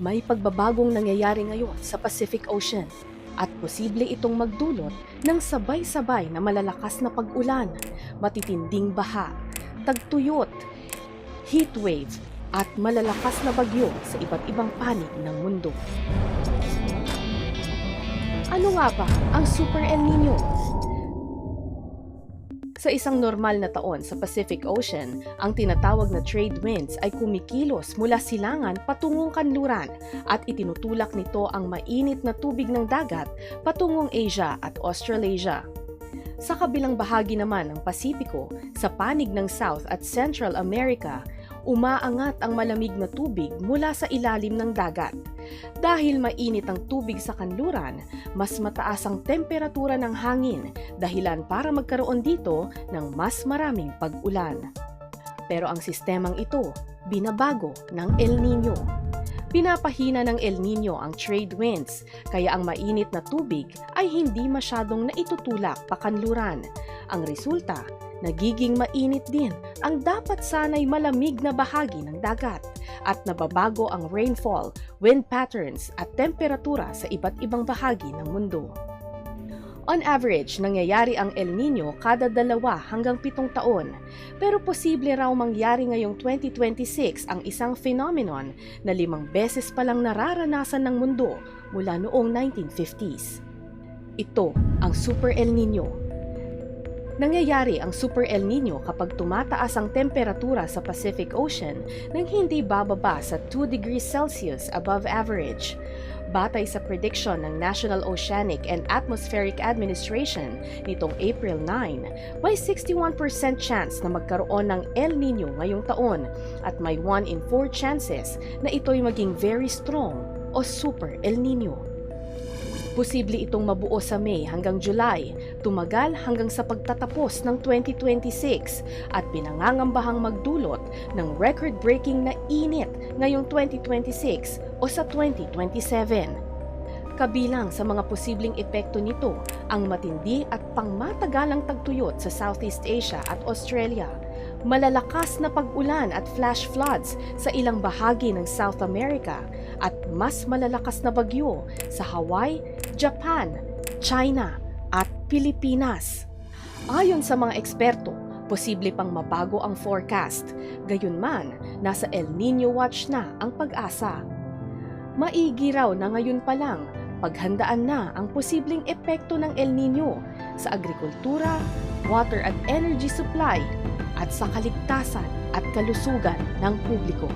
May pagbabagong nangyayari ngayon sa Pacific Ocean at posible itong magdulot ng sabay-sabay na malalakas na pag-ulan, matitinding baha, tagtuyot, heatwave at malalakas na bagyo sa iba't ibang panig ng mundo. Ano nga ba ang Super El Nino? Sa isang normal na taon sa Pacific Ocean, ang tinatawag na trade winds ay kumikilos mula silangan patungong kanluran at itinutulak nito ang mainit na tubig ng dagat patungong Asia at Australasia. Sa kabilang bahagi naman ng Pasipiko, sa panig ng South at Central America, umaangat ang malamig na tubig mula sa ilalim ng dagat. Dahil mainit ang tubig sa kanluran, mas mataas ang temperatura ng hangin, dahilan para magkaroon dito ng mas maraming pag-ulan. Pero ang sistemang ito, binabago ng El Nino. Pinapahina ng El Nino ang trade winds, kaya ang mainit na tubig ay hindi masyadong naitutulak pa kanluran. Ang resulta, nagiging mainit din ang dapat sanay malamig na bahagi ng dagat at nababago ang rainfall, wind patterns at temperatura sa iba't ibang bahagi ng mundo. On average, nangyayari ang El Nino kada 2 hanggang 7 taon, pero posible raw mangyari ngayong 2026 ang isang phenomenon na 5 beses pa lang nararanasan ng mundo mula noong 1950s. Ito ang Super El Nino. Nangyayari ang Super El Nino kapag tumataas ang temperatura sa Pacific Ocean nang hindi bababa sa 2 degrees Celsius above average. Batay sa prediction ng National Oceanic and Atmospheric Administration nitong April 9, may 61% chance na magkaroon ng El Nino ngayong taon at may 1 in 4 chances na ito'y maging very strong o Super El Nino. Posible itong mabuo sa May hanggang July, tumagal hanggang sa pagtatapos ng 2026 at pinangangambahang magdulot ng record-breaking na init ngayong 2026 o sa 2027. Kabilang sa mga posibleng epekto nito ang matindi at pangmatagalang tagtuyot sa Southeast Asia at Australia, malalakas na pag-ulan at flash floods sa ilang bahagi ng South America at mas malalakas na bagyo sa Hawaii, Japan, China at Pilipinas. Ayon sa mga eksperto, posible pang mabago ang forecast. Gayunman, nasa El Nino Watch na ang pag-asa. Maigi raw na ngayon pa lang, paghandaan na ang posibleng epekto ng El Nino sa agrikultura, water at energy supply, at sa kaligtasan at kalusugan ng publiko.